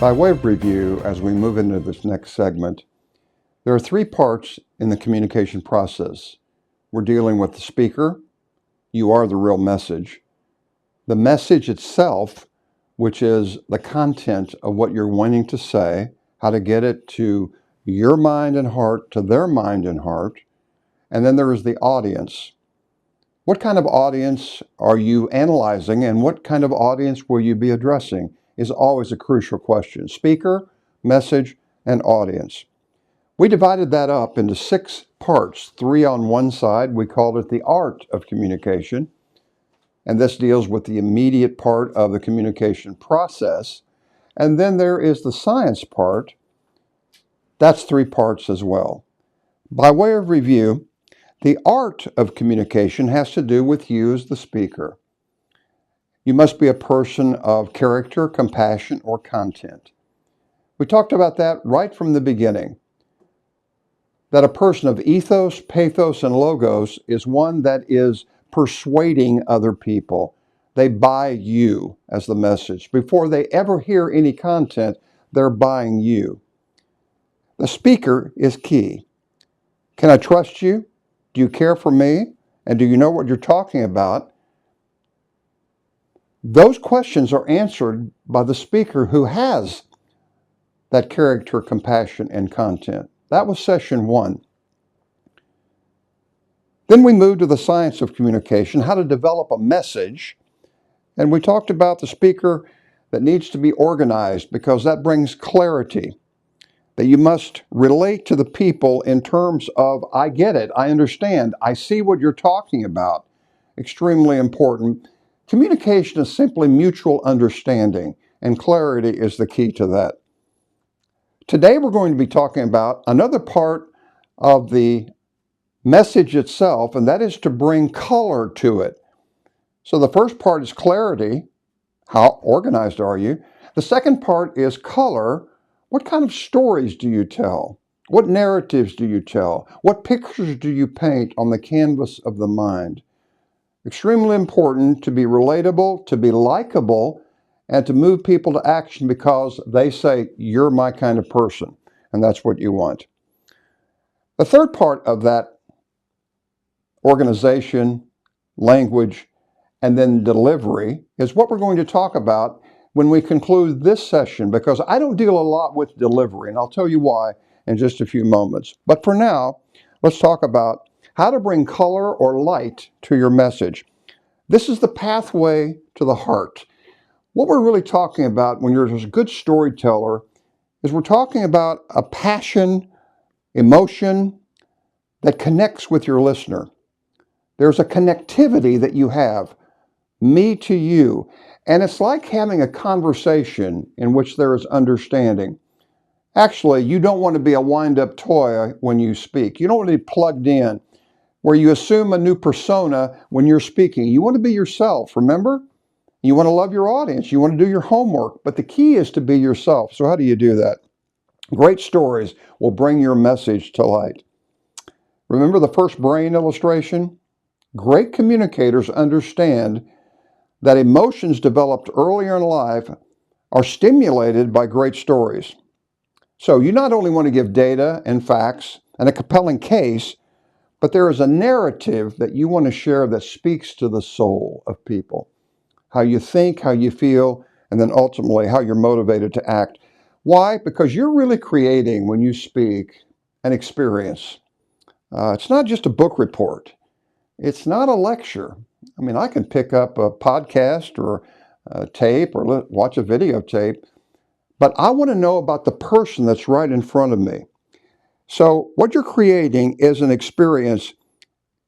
By way of review, as we move into this next segment, there are three parts in the communication process. We're dealing with the speaker. You are the real message. The message itself, which is the content of what you're wanting to say, how to get it to your mind and heart, to their mind and heart. And then there is the audience. What kind of audience are you analyzing, and what kind of audience will you be addressing is always a crucial question. Speaker, message, and audience. We divided that up into 6 parts, 3 on one side. We called it the art of communication. And this deals with the immediate part of the communication process. And then there is the science part. That's 3 parts as well. By way of review, the art of communication has to do with you as the speaker. You must be a person of character, compassion, or content. We talked about that right from the beginning. That a person of ethos, pathos, and logos is one that is persuading other people. They buy you as the message. Before they ever hear any content, they're buying you. The speaker is key. Can I trust you? Do you care for me? And do you know what you're talking about? Those questions are answered by the speaker who has that character, compassion, and content. That was session 1. Then we moved to the science of communication, how to develop a message. And we talked about the speaker that needs to be organized because that brings clarity. That you must relate to the people in terms of, I get it, I understand, I see what you're talking about. Extremely important. Communication is simply mutual understanding, and clarity is the key to that. Today we're going to be talking about another part of the message itself, and that is to bring color to it. So the first part is clarity. How organized are you? The second part is color. What kind of stories do you tell? What narratives do you tell? What pictures do you paint on the canvas of the mind? Extremely important to be relatable, to be likable, and to move people to action because they say, you're my kind of person, and that's what you want. The third part of that organization, language, and then delivery is what we're going to talk about when we conclude this session, because I don't deal a lot with delivery, and I'll tell you why in just a few moments. But for now, let's talk about how to bring color or light to your message. This is the pathway to the heart. What we're really talking about when you're a good storyteller is we're talking about a passion, emotion that connects with your listener. There's a connectivity that you have, me to you. And it's like having a conversation in which there is understanding. Actually, you don't want to be a wind-up toy when you speak. You don't want to be plugged in, where you assume a new persona when you're speaking. You want to be yourself, remember? You want to love your audience. You want to do your homework. But the key is to be yourself. So how do you do that? Great stories will bring your message to light. Remember the first brain illustration? Great communicators understand that emotions developed earlier in life are stimulated by great stories. So you not only want to give data and facts and a compelling case, but there is a narrative that you want to share that speaks to the soul of people. How you think, how you feel, and then ultimately how you're motivated to act. Why? Because you're really creating, when you speak, an experience. It's not just a book report. It's not a lecture. I mean, I can pick up a podcast or a tape or watch a videotape, but I want to know about the person that's right in front of me. So what you're creating is an experience,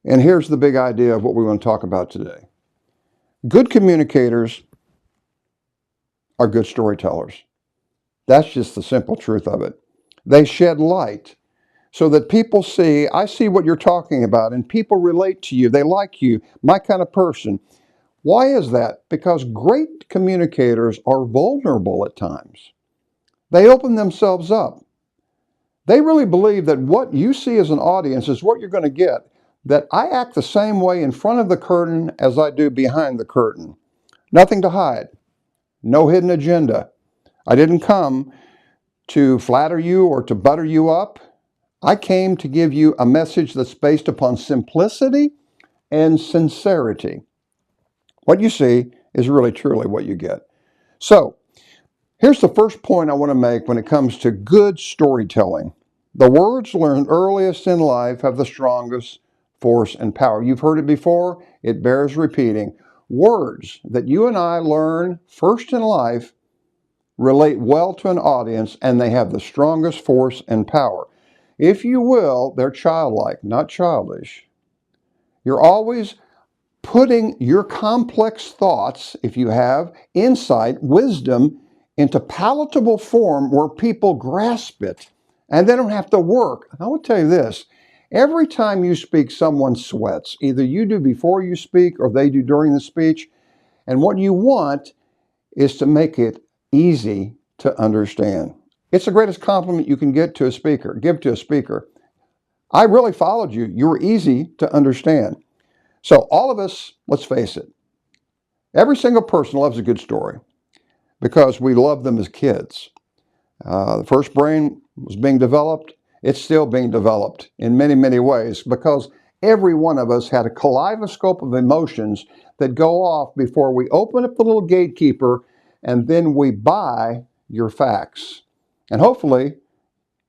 and here's the big idea of what we want to talk about today. Good communicators are good storytellers. That's just the simple truth of it. They shed light so that people see, I see what you're talking about, and people relate to you. They like you, my kind of person. Why is that? Because great communicators are vulnerable at times. They open themselves up. They really believe that what you see as an audience is what you're going to get. That I act the same way in front of the curtain as I do behind the curtain. Nothing to hide. No hidden agenda. I didn't come to flatter you or to butter you up. I came to give you a message that's based upon simplicity and sincerity. What you see is really truly what you get. So, here's the first point I want to make when it comes to good storytelling. The words learned earliest in life have the strongest force and power. You've heard it before, it bears repeating. Words that you and I learn first in life relate well to an audience, and they have the strongest force and power. If you will, they're childlike, not childish. You're always putting your complex thoughts, if you have insight, wisdom, into palatable form where people grasp it and they don't have to work. I will tell you this, every time you speak, someone sweats. Either you do before you speak or they do during the speech. And what you want is to make it easy to understand. It's the greatest compliment you can give to a speaker. I really followed you. You were easy to understand. So all of us, let's face it, every single person loves a good story because we love them as kids. The first brain was being developed. It's still being developed in many, many ways because every one of us had a kaleidoscope of emotions that go off before we open up the little gatekeeper and then we buy your facts. And hopefully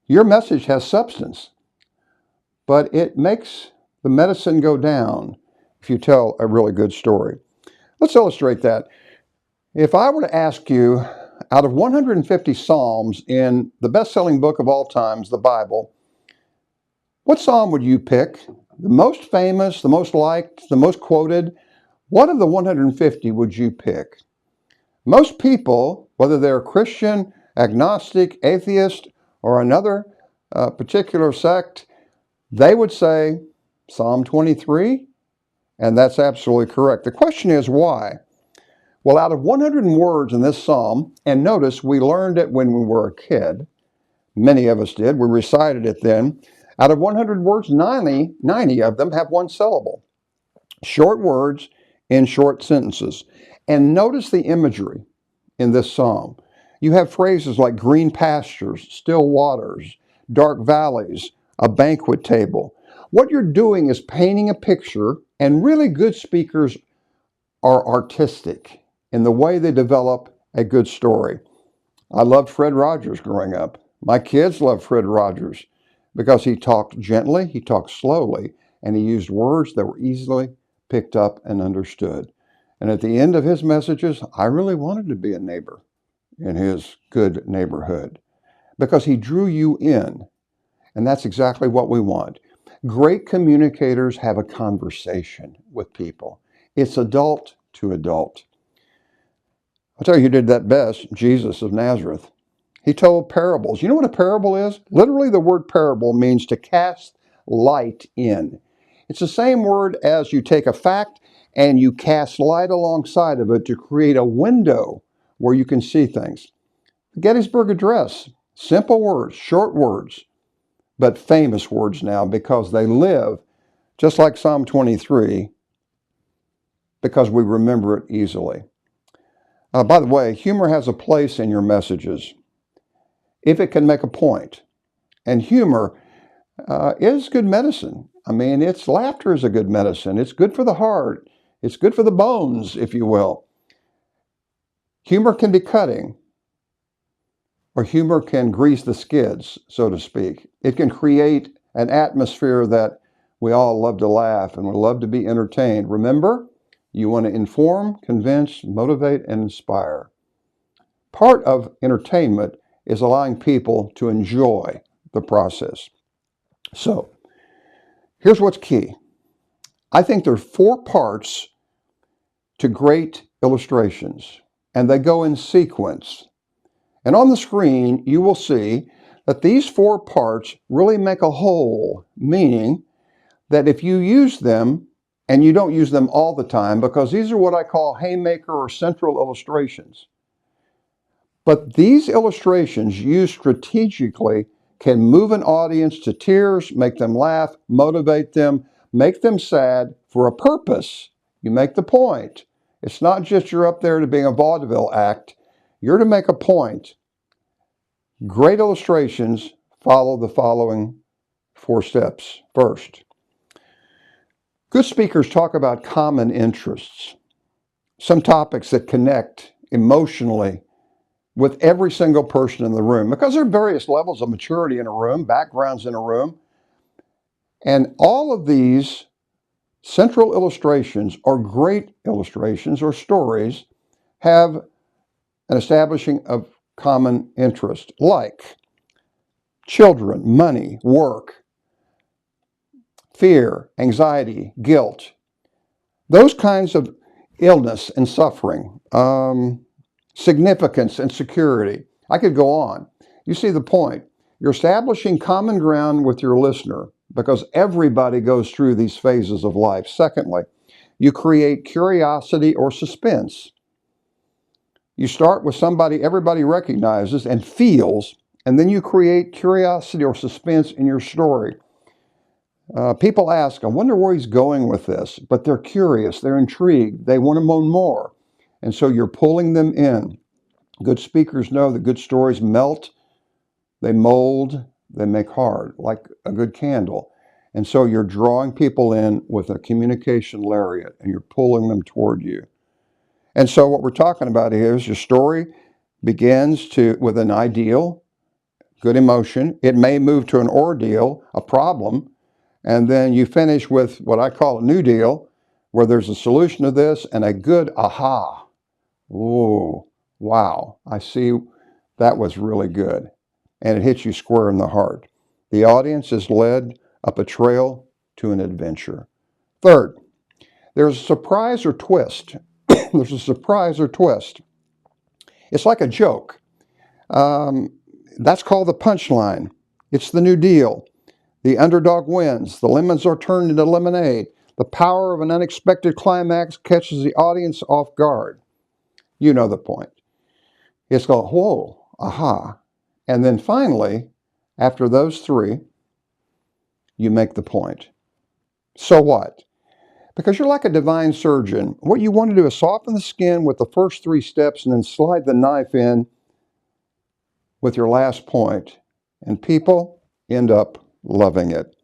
your message has substance, but it makes the medicine go down if you tell a really good story. Let's illustrate that. If I were to ask you, out of 150 Psalms in the best-selling book of all times, the Bible, what Psalm would you pick? The most famous, the most liked, the most quoted? What of the 150 would you pick? Most people, whether they're Christian, agnostic, atheist, or another particular sect, they would say Psalm 23, and that's absolutely correct. The question is why? Well, out of 100 words in this psalm, and notice we learned it when we were a kid, many of us did, we recited it then. Out of 100 words, 90 of them have one syllable. Short words in short sentences. And notice the imagery in this psalm. You have phrases like green pastures, still waters, dark valleys, a banquet table. What you're doing is painting a picture, and really good speakers are artistic in the way they develop a good story. I loved Fred Rogers growing up. My kids loved Fred Rogers because he talked gently, he talked slowly, and he used words that were easily picked up and understood. And at the end of his messages, I really wanted to be a neighbor in his good neighborhood because he drew you in. And that's exactly what we want. Great communicators have a conversation with people. It's adult to adult. I'll tell you who did that best, Jesus of Nazareth. He told parables. You know what a parable is? Literally, the word parable means to cast light in. It's the same word as you take a fact and you cast light alongside of it to create a window where you can see things. The Gettysburg Address, simple words, short words, but famous words now because they live, just like Psalm 23, because we remember it easily. By the way, humor has a place in your messages if it can make a point. And humor is good medicine. I mean, laughter is a good medicine. It's good for the heart. It's good for the bones, if you will. Humor can be cutting, or humor can grease the skids, so to speak. It can create an atmosphere that we all love to laugh and we love to be entertained. Remember, you want to inform, convince, motivate, and inspire. Part of entertainment is allowing people to enjoy the process. So, here's what's key. I think there are 4 parts to great illustrations, and they go in sequence. And on the screen, you will see that these 4 parts really make a whole, meaning that if you use them, and you don't use them all the time, because these are what I call haymaker or central illustrations. But these illustrations used strategically can move an audience to tears, make them laugh, motivate them, make them sad for a purpose. You make the point. It's not just you're up there to being a vaudeville act. You're to make a point. Great illustrations follow the following 4 steps. First, good speakers talk about common interests, some topics that connect emotionally with every single person in the room, because there are various levels of maturity in a room, backgrounds in a room, and all of these central illustrations or great illustrations or stories have an establishing of common interest, like children, money, work, fear, anxiety, guilt, those kinds of illness and suffering, significance and security. I could go on. You see the point. You're establishing common ground with your listener because everybody goes through these phases of life. Secondly, you create curiosity or suspense. You start with somebody everybody recognizes and feels, and then you create curiosity or suspense in your story. People ask, I wonder where he's going with this, but they're curious, they're intrigued, they want to know more. And so you're pulling them in. Good speakers know that good stories melt, they mold, they make hard, like a good candle. And so you're drawing people in with a communication lariat and you're pulling them toward you. And so what we're talking about here is your story begins with an ideal, good emotion. It may move to an ordeal, a problem, and then you finish with what I call a new deal, where there's a solution to this and a good aha. Ooh, wow, I see that was really good. And it hits you square in the heart. The audience is led up a trail to an adventure. Third, there's a surprise or twist. There's a surprise or twist. It's like a joke. That's called the punchline. It's the new deal. The underdog wins. The lemons are turned into lemonade. The power of an unexpected climax catches the audience off guard. You know the point. It's called, whoa, aha. And then finally, after those 3, you make the point. So what? Because you're like a divine surgeon. What you want to do is soften the skin with the first 3 steps and then slide the knife in with your last point. And people end up loving it.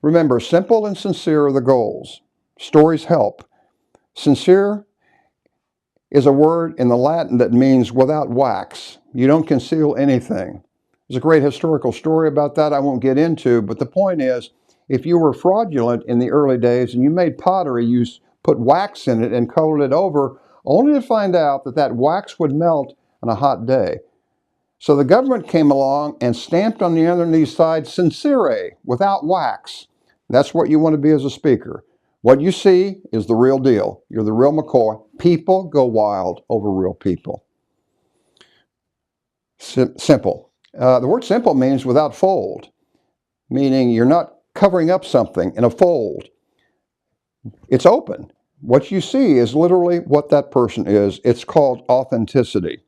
Remember, simple and sincere are the goals. Stories help. Sincere is a word in the Latin that means without wax. You don't conceal anything. There's a great historical story about that I won't get into, but the point is, if you were fraudulent in the early days and you made pottery, you put wax in it and colored it over, only to find out that that wax would melt on a hot day. So the government came along and stamped on the underneath side, sincere, without wax. That's what you want to be as a speaker. What you see is the real deal. You're the real McCoy. People go wild over real people. Simple. The word simple means without fold, meaning you're not covering up something in a fold. It's open. What you see is literally what that person is. It's called authenticity.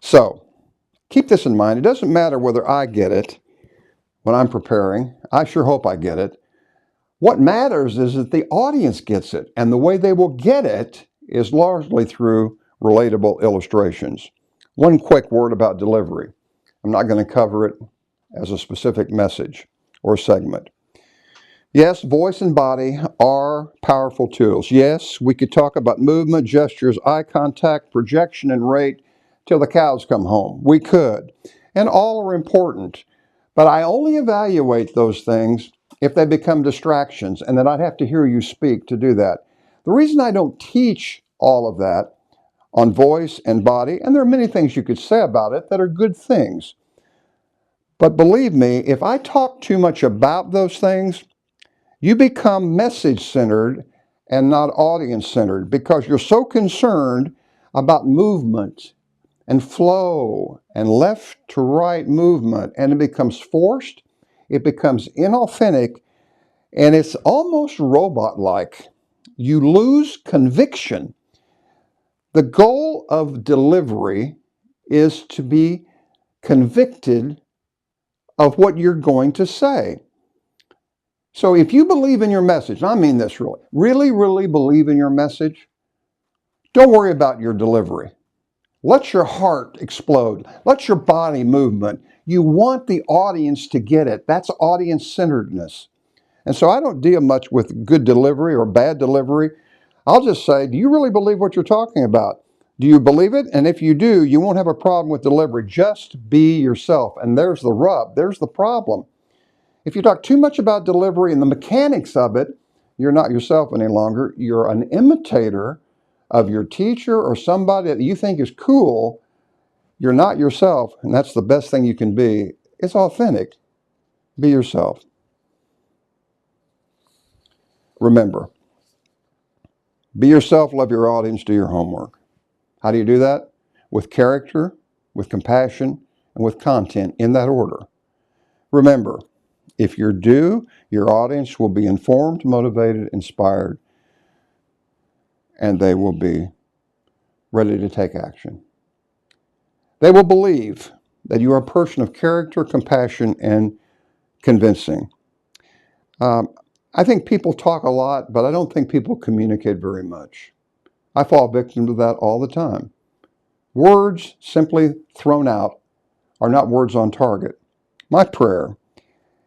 So, keep this in mind. It doesn't matter whether I get it when I'm preparing. I sure hope I get it. What matters is that the audience gets it, and the way they will get it is largely through relatable illustrations. One quick word about delivery. I'm not going to cover it as a specific message or segment. Yes, voice and body are powerful tools. Yes, we could talk about movement, gestures, eye contact, projection, and rate till the cows come home. We could. And all are important. But I only evaluate those things if they become distractions, and then I'd have to hear you speak to do that. The reason I don't teach all of that on voice and body, and there are many things you could say about it that are good things, but believe me, if I talk too much about those things, you become message-centered and not audience-centered because you're so concerned about movement and flow and left to right movement, and it becomes forced, it becomes inauthentic, and it's almost robot-like. You lose conviction. The goal of delivery is to be convicted of what you're going to say. So if you believe in your message, and I mean this really believe in your message, don't worry about your delivery. Let your heart explode. Let your body movement. You want the audience to get it. That's audience-centeredness. And so I don't deal much with good delivery or bad delivery. I'll just say, do you really believe what you're talking about? Do you believe it? And if you do, you won't have a problem with delivery. Just be yourself. And there's the rub. There's the problem. If you talk too much about delivery and the mechanics of it, you're not yourself any longer. You're an imitator of your teacher or somebody that you think is cool. You're not yourself, and that's the best thing you can be. It's authentic. Be yourself. Remember, be yourself, love your audience, do your homework. How do you do that? With character, with compassion, and with content in that order. Remember, if you're due, your audience will be informed, motivated, inspired, and they will be ready to take action. They will believe that you are a person of character, compassion, and convincing. I think people talk a lot, but I don't think people communicate very much. I fall victim to that all the time. Words simply thrown out are not words on target. My prayer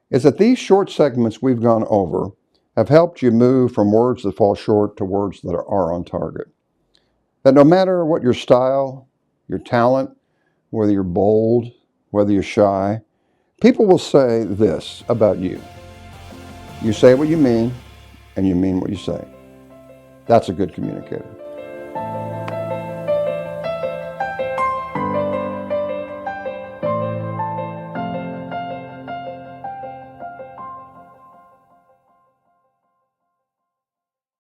is that these short segments we've gone over have helped you move from words that fall short to words that are on target. That no matter what your style, your talent, whether you're bold, whether you're shy, people will say this about you. You say what you mean, and you mean what you say. That's a good communicator.